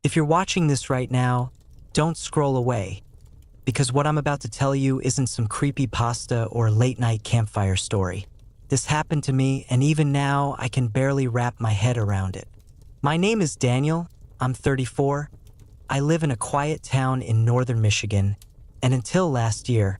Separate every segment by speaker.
Speaker 1: If you're watching this right now, don't scroll away, because what I'm about to tell you isn't some creepypasta or late-night campfire story. This happened to me, and even now, I can barely wrap my head around it. My name is Daniel. I'm 34. I live in a quiet town in northern Michigan, and until last year,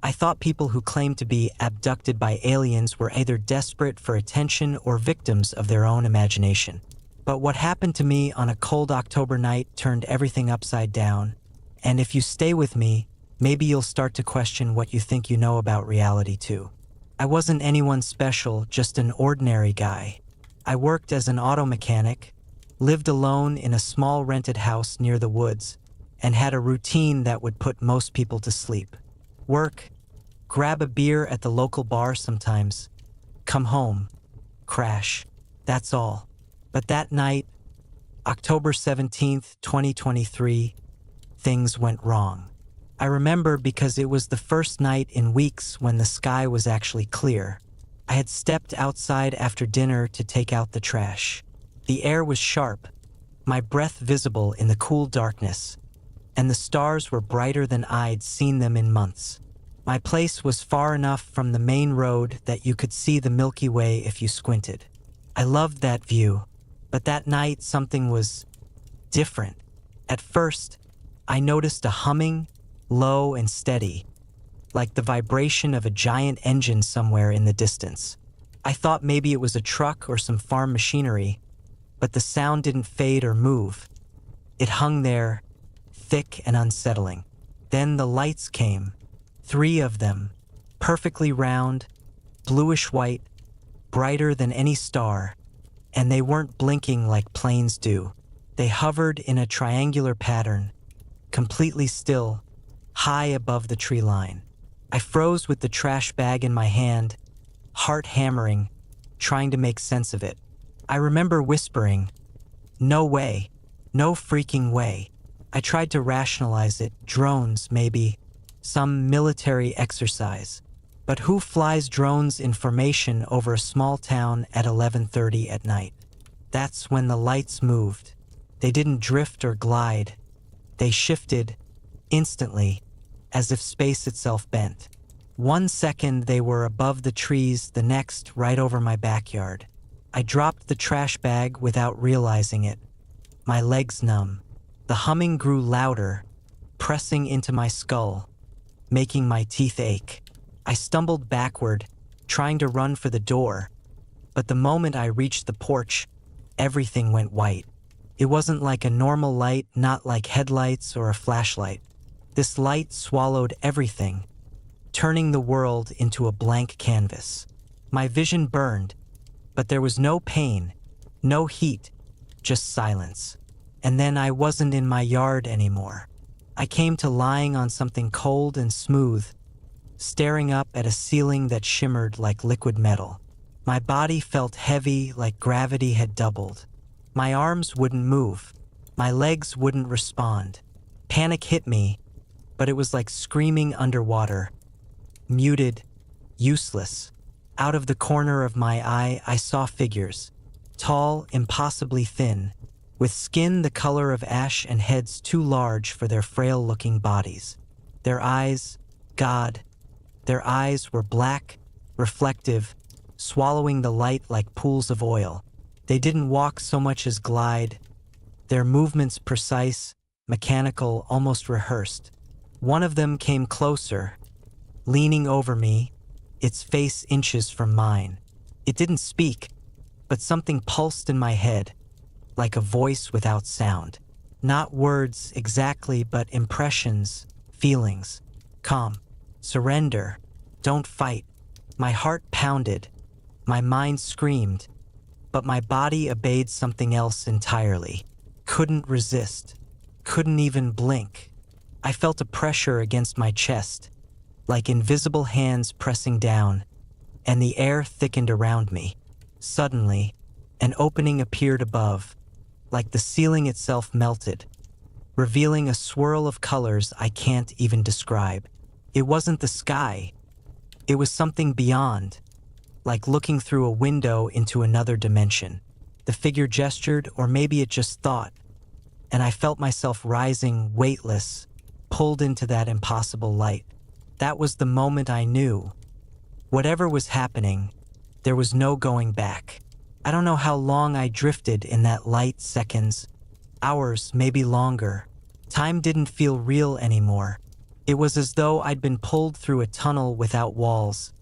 Speaker 1: I thought people who claimed to be abducted by aliens were either desperate for attention or victims of their own imagination. But what happened to me on a cold October night turned everything upside down, and if you stay with me, maybe you'll start to question what you think you know about reality too. I wasn't anyone special, just an ordinary guy. I worked as an auto mechanic, lived alone in a small rented house near the woods, and had a routine that would put most people to sleep. Work, grab a beer at the local bar sometimes, come home, crash, that's all. But that night, October 17th, 2023, things went wrong. I remember because it was the first night in weeks when the sky was actually clear. I had stepped outside after dinner to take out the trash. The air was sharp, my breath visible in the cool darkness, and the stars were brighter than I'd seen them in months. My place was far enough from the main road that you could see the Milky Way if you squinted. I loved that view, but that night something was different. At first, I noticed a humming, low and steady, like the vibration of a giant engine somewhere in the distance. I thought maybe it was a truck or some farm machinery, but the sound didn't fade or move. It hung there, thick and unsettling. Then the lights came, 3 of them, perfectly round, bluish-white, brighter than any star, and they weren't blinking like planes do. They hovered in a triangular pattern, completely still, high above the tree line. I froze with the trash bag in my hand, heart hammering, trying to make sense of it. I remember whispering, "No way, no freaking way." I tried to rationalize it, drones maybe, some military exercise. But who flies drones in formation over a small town at 11:30 at night? That's when the lights moved. They didn't drift or glide. They shifted, instantly, as if space itself bent. 1 second they were above the trees, the next right over my backyard. I dropped the trash bag without realizing it, my legs numb. The humming grew louder, pressing into my skull, making my teeth ache. I stumbled backward, trying to run for the door, but the moment I reached the porch, everything went white. It wasn't like a normal light, not like headlights or a flashlight. This light swallowed everything, turning the world into a blank canvas. My vision burned, but there was no pain, no heat, just silence. And then I wasn't in my yard anymore. I came to lying on something cold and smooth, staring up at a ceiling that shimmered like liquid metal. My body felt heavy, like gravity had doubled. My arms wouldn't move. My legs wouldn't respond. Panic hit me, but it was like screaming underwater. Muted, useless. Out of the corner of my eye, I saw figures. Tall, impossibly thin, with skin the color of ash and heads too large for their frail-looking bodies. Their eyes, God, their eyes were black, reflective, swallowing the light like pools of oil. They didn't walk so much as glide, their movements precise, mechanical, almost rehearsed. One of them came closer, leaning over me, its face inches from mine. It didn't speak, but something pulsed in my head, like a voice without sound. Not words exactly, but impressions, feelings. Calm, surrender, don't fight. My heart pounded, my mind screamed, but my body obeyed something else entirely. Couldn't resist, couldn't even blink. I felt a pressure against my chest, like invisible hands pressing down, and the air thickened around me. Suddenly, an opening appeared above, like the ceiling itself melted, revealing a swirl of colors I can't even describe. It wasn't the sky. It was something beyond, like looking through a window into another dimension. The figure gestured, or maybe it just thought, and I felt myself rising, weightless, pulled into that impossible light. That was the moment I knew. Whatever was happening, there was no going back. I don't know how long I drifted in that light, seconds, hours, maybe longer. Time didn't feel real anymore. It was as though I'd been pulled through a tunnel without walls,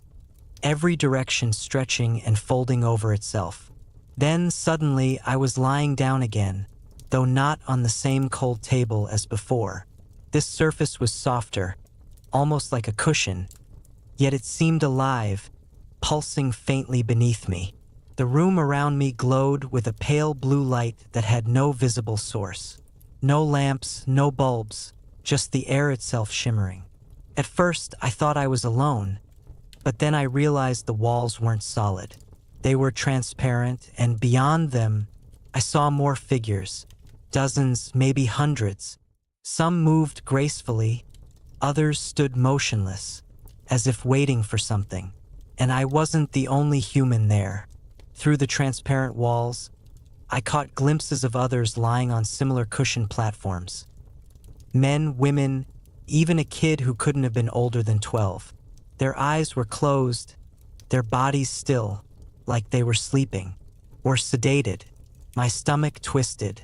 Speaker 1: every direction stretching and folding over itself. Then, suddenly, I was lying down again, though not on the same cold table as before. This surface was softer, almost like a cushion, yet it seemed alive, pulsing faintly beneath me. The room around me glowed with a pale blue light that had no visible source. No lamps, no bulbs, just the air itself shimmering. At first, I thought I was alone, but then I realized the walls weren't solid. They were transparent, and beyond them, I saw more figures. Dozens, maybe hundreds. Some moved gracefully, others stood motionless, as if waiting for something. And I wasn't the only human there. Through the transparent walls, I caught glimpses of others lying on similar cushioned platforms. Men, women, even a kid who couldn't have been older than 12. Their eyes were closed, their bodies still, like they were sleeping, or sedated. My stomach twisted.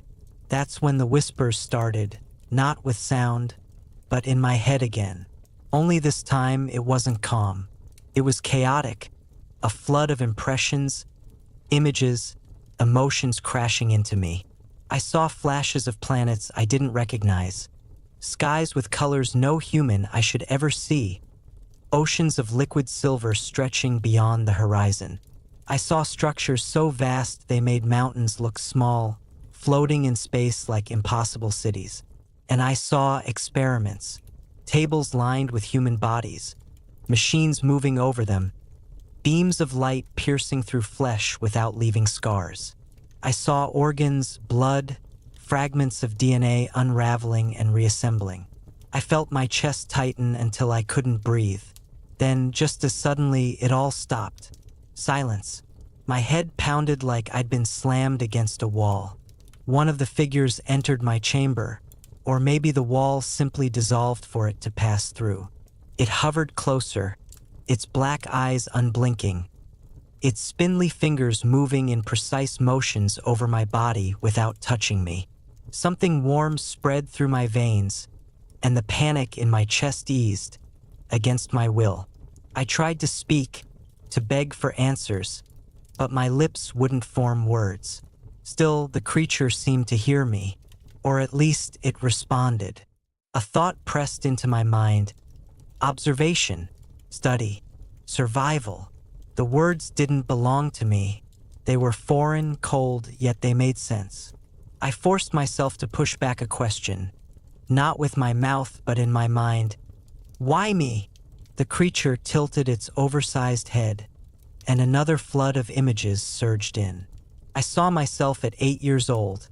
Speaker 1: That's when the whispers started, not with sound, but in my head again. Only this time it wasn't calm. It was chaotic, a flood of impressions, images, emotions crashing into me. I saw flashes of planets I didn't recognize, skies with colors no human I should ever see, oceans of liquid silver stretching beyond the horizon. I saw structures so vast they made mountains look small, floating in space like impossible cities. And I saw experiments, tables lined with human bodies, machines moving over them, beams of light piercing through flesh without leaving scars. I saw organs, blood, fragments of DNA unraveling and reassembling. I felt my chest tighten until I couldn't breathe. Then, just as suddenly, it all stopped. Silence. My head pounded like I'd been slammed against a wall. One of the figures entered my chamber, or maybe the wall simply dissolved for it to pass through. It hovered closer, its black eyes unblinking, its spindly fingers moving in precise motions over my body without touching me. Something warm spread through my veins, and the panic in my chest eased, against my will. I tried to speak, to beg for answers, but my lips wouldn't form words. Still, the creature seemed to hear me, or at least it responded. A thought pressed into my mind. Observation, study, survival. The words didn't belong to me. They were foreign, cold, yet they made sense. I forced myself to push back a question, not with my mouth but in my mind. Why me? The creature tilted its oversized head, and another flood of images surged in. I saw myself at 8 years old,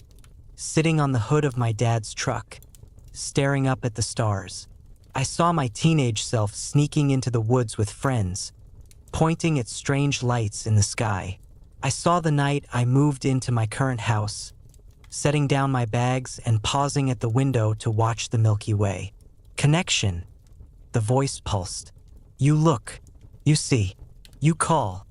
Speaker 1: sitting on the hood of my dad's truck, staring up at the stars. I saw my teenage self sneaking into the woods with friends, pointing at strange lights in the sky. I saw the night I moved into my current house, setting down my bags and pausing at the window to watch the Milky Way. Connection. The voice pulsed. You look, you see, you call.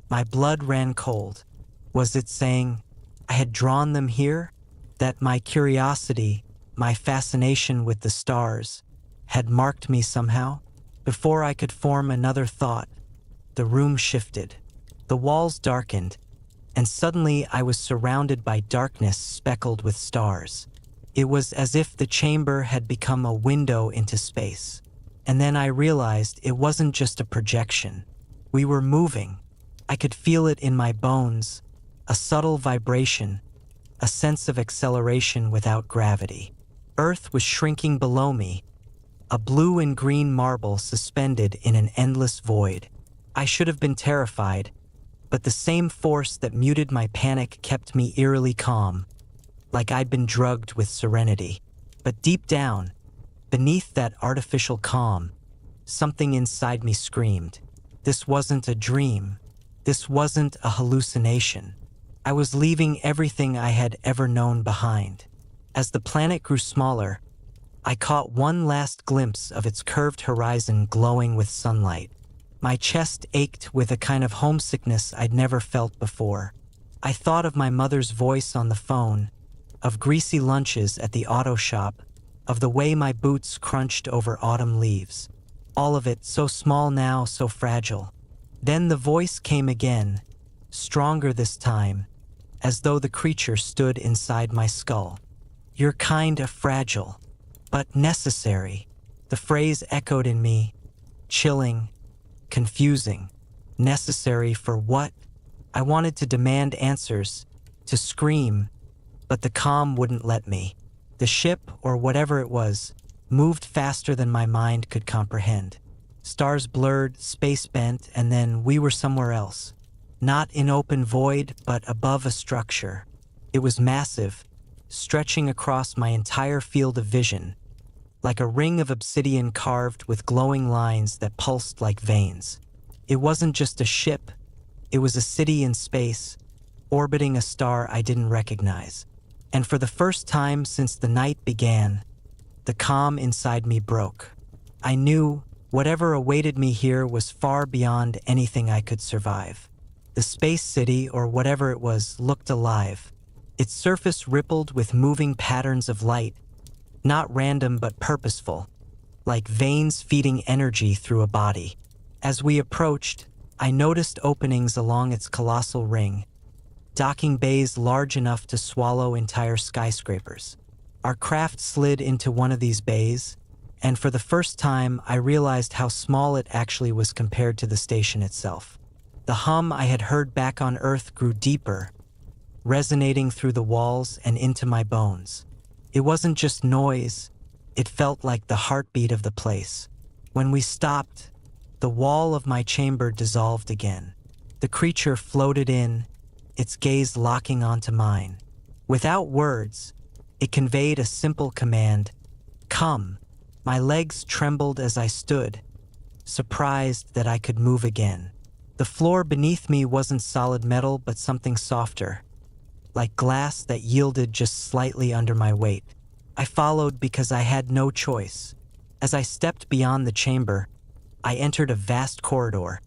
Speaker 1: My blood ran cold. Was it saying I had drawn them here? That my curiosity, my fascination with the stars, had marked me somehow? Before I could form another thought, the room shifted. The walls darkened, and suddenly I was surrounded by darkness speckled with stars. It was as if the chamber had become a window into space. And then I realized it wasn't just a projection. We were moving. I could feel it in my bones, a subtle vibration, a sense of acceleration without gravity. Earth was shrinking below me, a blue and green marble suspended in an endless void. I should have been terrified, but the same force that muted my panic kept me eerily calm, like I'd been drugged with serenity. But deep down, beneath that artificial calm, something inside me screamed. This wasn't a dream. This wasn't a hallucination. I was leaving everything I had ever known behind. As the planet grew smaller, I caught one last glimpse of its curved horizon glowing with sunlight. My chest ached with a kind of homesickness I'd never felt before. I thought of my mother's voice on the phone, of greasy lunches at the auto shop, of the way my boots crunched over autumn leaves. All of it so small now, so fragile. Then the voice came again, stronger this time, as though the creature stood inside my skull. "You're kind of fragile, but necessary." The phrase echoed in me, chilling, confusing. Necessary for what? I wanted to demand answers, to scream, but the calm wouldn't let me. The ship, or whatever it was, moved faster than my mind could comprehend. Stars blurred, space bent, and then we were somewhere else. Not in open void, but above a structure. It was massive, stretching across my entire field of vision, like a ring of obsidian carved with glowing lines that pulsed like veins. It wasn't just a ship, it was a city in space, orbiting a star I didn't recognize. And for the first time since the night began, the calm inside me broke. I knew whatever awaited me here was far beyond anything I could survive. The space city, or whatever it was, looked alive. Its surface rippled with moving patterns of light, not random but purposeful, like veins feeding energy through a body. As we approached, I noticed openings along its colossal ring, docking bays large enough to swallow entire skyscrapers. Our craft slid into one of these bays, and for the first time I realized how small it actually was compared to the station itself. The hum I had heard back on Earth grew deeper, resonating through the walls and into my bones. It wasn't just noise, it felt like the heartbeat of the place. When we stopped, the wall of my chamber dissolved again. The creature floated in, its gaze locking onto mine. Without words, it conveyed a simple command: "Come." My legs trembled as I stood, surprised that I could move again. The floor beneath me wasn't solid metal, but something softer, like glass that yielded just slightly under my weight. I followed because I had no choice. As I stepped beyond the chamber, I entered a vast corridor,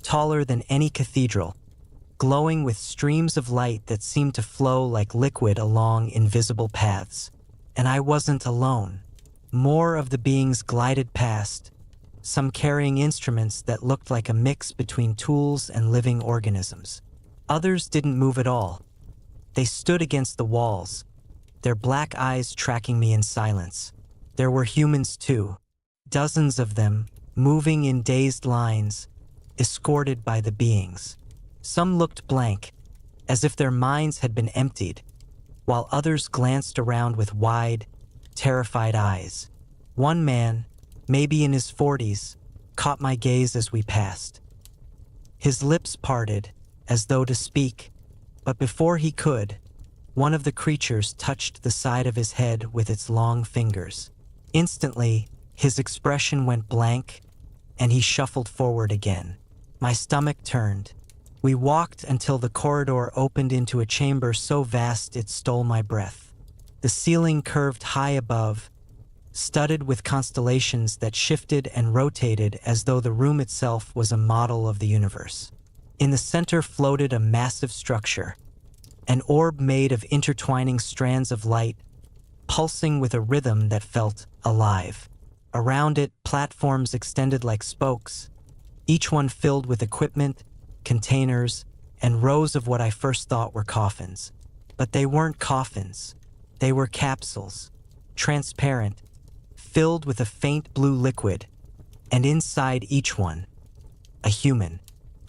Speaker 1: taller than any cathedral, glowing with streams of light that seemed to flow like liquid along invisible paths. And I wasn't alone. More of the beings glided past, some carrying instruments that looked like a mix between tools and living organisms. Others didn't move at all. They stood against the walls, their black eyes tracking me in silence. There were humans too, dozens of them, moving in dazed lines, escorted by the beings. Some looked blank, as if their minds had been emptied, while others glanced around with wide, terrified eyes. One man, maybe in his 40s, caught my gaze as we passed. His lips parted, as though to speak, but before he could, one of the creatures touched the side of his head with its long fingers. Instantly, his expression went blank, and he shuffled forward again. My stomach turned. We walked until the corridor opened into a chamber so vast it stole my breath. The ceiling curved high above, studded with constellations that shifted and rotated as though the room itself was a model of the universe. In the center floated a massive structure, an orb made of intertwining strands of light, pulsing with a rhythm that felt alive. Around it, platforms extended like spokes, each one filled with equipment, containers, and rows of what I first thought were coffins. But they weren't coffins. They were capsules, transparent, filled with a faint blue liquid, and inside each one, a human.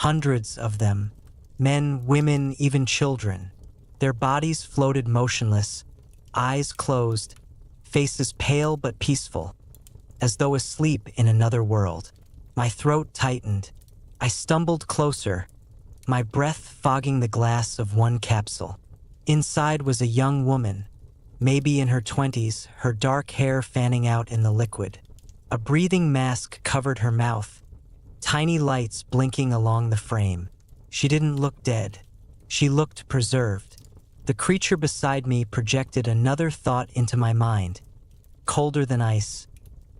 Speaker 1: Hundreds of them, men, women, even children. Their bodies floated motionless, eyes closed, faces pale but peaceful, as though asleep in another world. My throat tightened. I stumbled closer, my breath fogging the glass of one capsule. Inside was a young woman, maybe in her 20s, her dark hair fanning out in the liquid. A breathing mask covered her mouth, tiny lights blinking along the frame. She didn't look dead. She looked preserved, The creature beside me projected another thought into my mind. Colder than ice.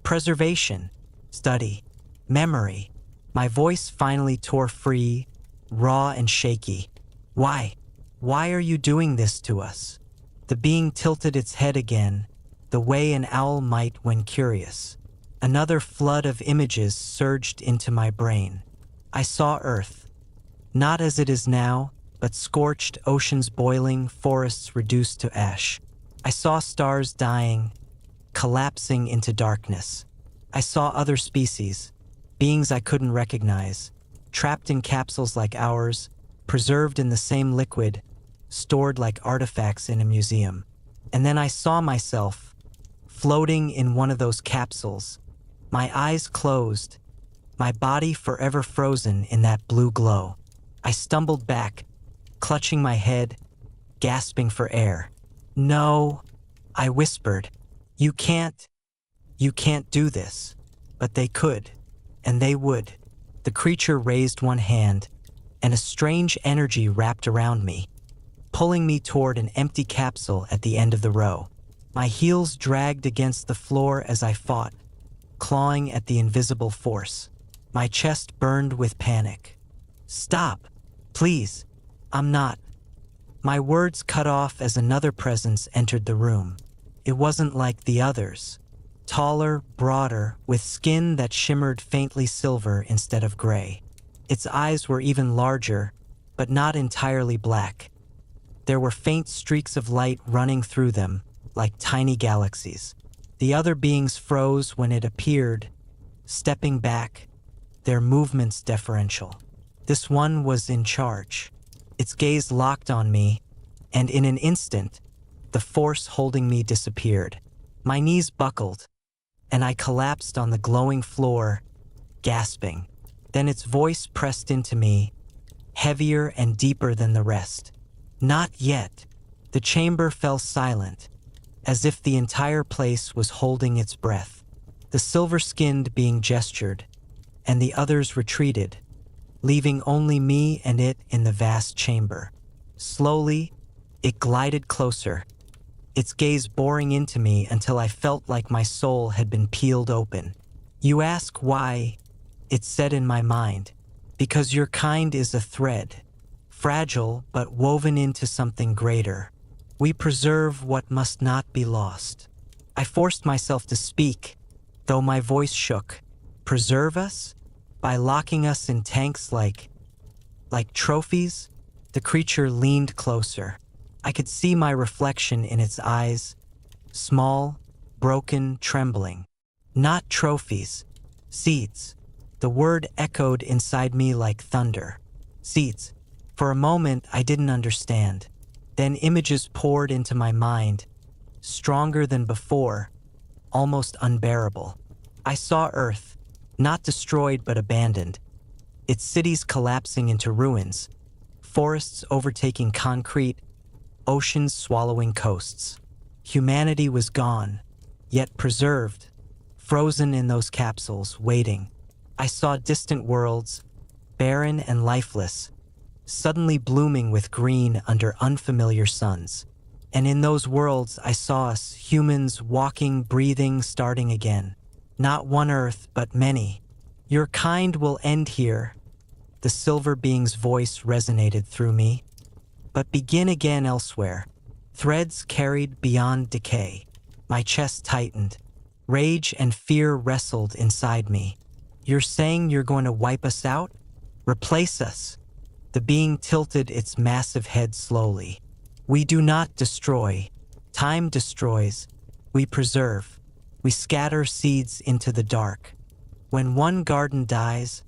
Speaker 1: Preservation. Study. Memory. My voice finally tore free, raw and shaky. Why? Why are you doing this to us? The being tilted its head again, the way an owl might when curious. Another flood of images surged into my brain. I saw Earth, not as it is now, but scorched, oceans boiling, forests reduced to ash. I saw stars dying, collapsing into darkness. I saw other species, beings I couldn't recognize, trapped in capsules like ours, preserved in the same liquid, stored like artifacts in a museum. And then I saw myself, floating in one of those capsules, my eyes closed, my body forever frozen in that blue glow. I stumbled back, clutching my head, gasping for air. No, I whispered. You can't do this. But they could, and they would. The creature raised one hand, and a strange energy wrapped around me, pulling me toward an empty capsule at the end of the row. My heels dragged against the floor as I fought, clawing at the invisible force. My chest burned with panic. Stop, please, I'm not. My words cut off as another presence entered the room. It wasn't like the others. Taller, broader, with skin that shimmered faintly silver instead of gray. Its eyes were even larger, but not entirely black. There were faint streaks of light running through them, like tiny galaxies. The other beings froze when it appeared, stepping back, their movements deferential. This one was in charge. Its gaze locked on me, and in an instant, the force holding me disappeared. My knees buckled, and I collapsed on the glowing floor, gasping. Then its voice pressed into me, heavier and deeper than the rest. Not yet. The chamber fell silent, as if the entire place was holding its breath. The silver-skinned being gestured, and the others retreated, leaving only me and it in the vast chamber. Slowly, it glided closer, its gaze boring into me until I felt like my soul had been peeled open. You ask why? It said in my mind. Because your kind is a thread, fragile but woven into something greater. We preserve what must not be lost. I forced myself to speak, though my voice shook. Preserve us? By locking us in tanks like trophies? The creature leaned closer. I could see my reflection in its eyes, small, broken, trembling. Not trophies, seeds. The word echoed inside me like thunder. Seeds. For a moment, I didn't understand. Then images poured into my mind, stronger than before, almost unbearable. I saw Earth, not destroyed but abandoned, its cities collapsing into ruins, forests overtaking concrete, oceans swallowing coasts. Humanity was gone, yet preserved, frozen in those capsules, waiting. I saw distant worlds, barren and lifeless, suddenly blooming with green under unfamiliar suns. And in those worlds, I saw us, humans, walking, breathing, starting again. Not one Earth, but many. Your kind will end here. The silver being's voice resonated through me. But begin again elsewhere. Threads carried beyond decay. My chest tightened. Rage and fear wrestled inside me. You're saying you're going to wipe us out? Replace us? The being tilted its massive head slowly. We do not destroy. Time destroys. We preserve. We scatter seeds into the dark. When one garden dies,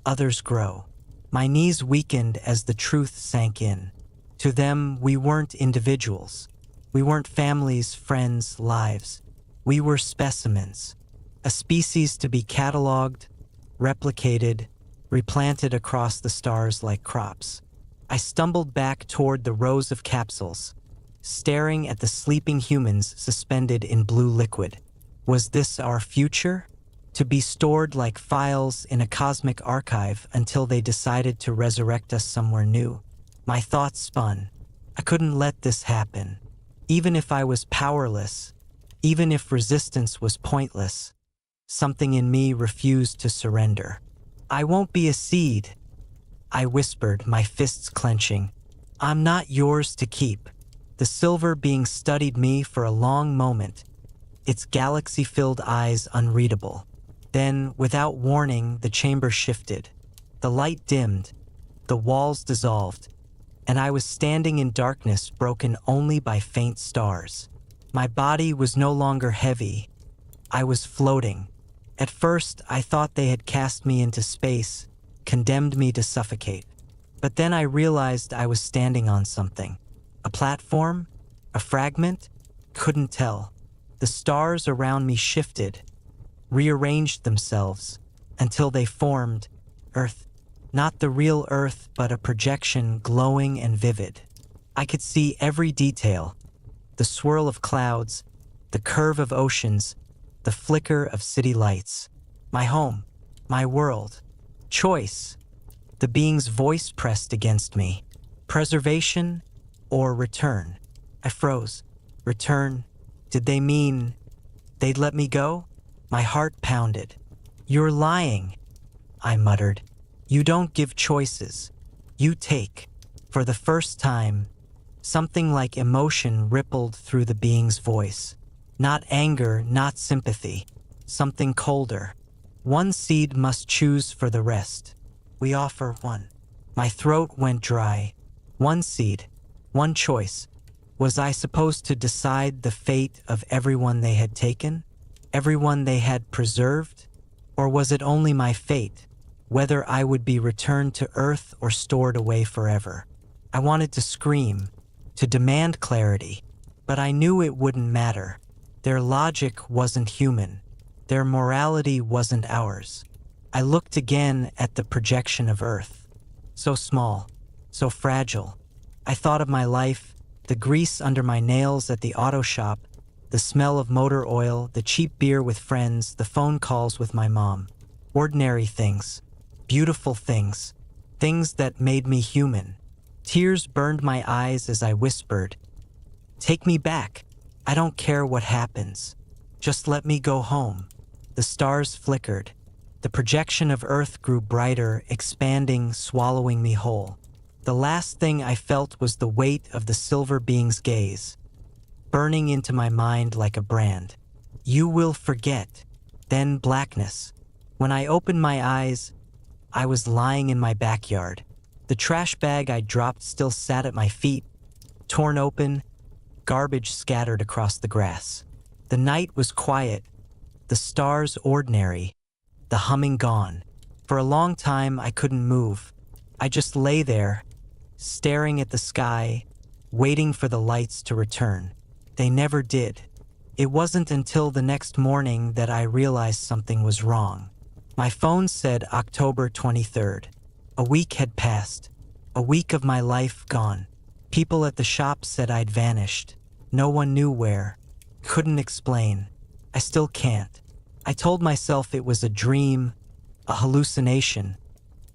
Speaker 1: others grow. My knees weakened as the truth sank in. To them, we weren't individuals. We weren't families, friends, lives. We were specimens. A species to be cataloged, replicated, replanted across the stars like crops. I stumbled back toward the rows of capsules, staring at the sleeping humans suspended in blue liquid. Was this our future? To be stored like files in a cosmic archive until they decided to resurrect us somewhere new? My thoughts spun. I couldn't let this happen. Even if I was powerless, even if resistance was pointless, something in me refused to surrender. I won't be a seed, I whispered, my fists clenching. I'm not yours to keep. The silver being studied me for a long moment, its galaxy-filled eyes unreadable. Then, without warning, the chamber shifted. The light dimmed, the walls dissolved, and I was standing in darkness broken only by faint stars. My body was no longer heavy. I was floating. At first, I thought they had cast me into space, condemned me to suffocate. But then I realized I was standing on something. A platform? A fragment? Couldn't tell. The stars around me shifted, rearranged themselves, until they formed Earth. Not the real Earth, but a projection glowing and vivid. I could see every detail. The swirl of clouds, the curve of oceans, the flicker of city lights. My home, my world. Choice. The being's voice pressed against me. Preservation or return? I froze. Return? Did they mean they'd let me go? My heart pounded. You're lying, I muttered. You don't give choices. You take. For the first time, something like emotion rippled through the being's voice. Not anger, not sympathy. Something colder. One seed must choose for the rest. We offer one. My throat went dry. One seed. One choice. Was I supposed to decide the fate of everyone they had taken? Everyone they had preserved? Or was it only my fate? Whether I would be returned to Earth or stored away forever? I wanted to scream, to demand clarity, but I knew it wouldn't matter. Their logic wasn't human. Their morality wasn't ours. I looked again at the projection of Earth. So small, so fragile. I thought of my life, the grease under my nails at the auto shop, the smell of motor oil, the cheap beer with friends, the phone calls with my mom. Ordinary things, beautiful things, things that made me human. Tears burned my eyes as I whispered, "Take me back. I don't care what happens. Just let me go home." The stars flickered. The projection of Earth grew brighter, expanding, swallowing me whole. The last thing I felt was the weight of the silver being's gaze, burning into my mind like a brand. You will forget. Then blackness. When I opened my eyes, I was lying in my backyard. The trash bag I dropped still sat at my feet, torn open, garbage scattered across the grass. The night was quiet, the stars ordinary, the humming gone. For a long time, I couldn't move. I just lay there, staring at the sky, waiting for the lights to return. They never did. It wasn't until the next morning that I realized something was wrong. My phone said October 23rd. A week had passed. A week of my life gone. People at the shop said I'd vanished. No one knew where. Couldn't explain. I still can't. I told myself it was a dream, a hallucination,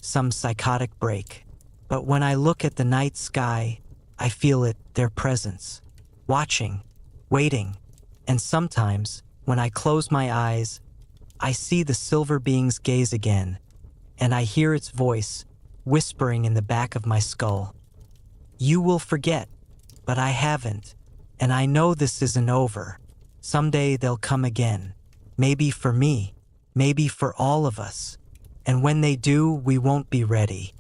Speaker 1: some psychotic break. But when I look at the night sky, I feel it, their presence. Watching, waiting, and sometimes, when I close my eyes, I see the silver being's gaze again, and I hear its voice whispering in the back of my skull. You will forget, but I haven't, and I know this isn't over. Someday they'll come again. Maybe for me, maybe for all of us. And when they do, we won't be ready.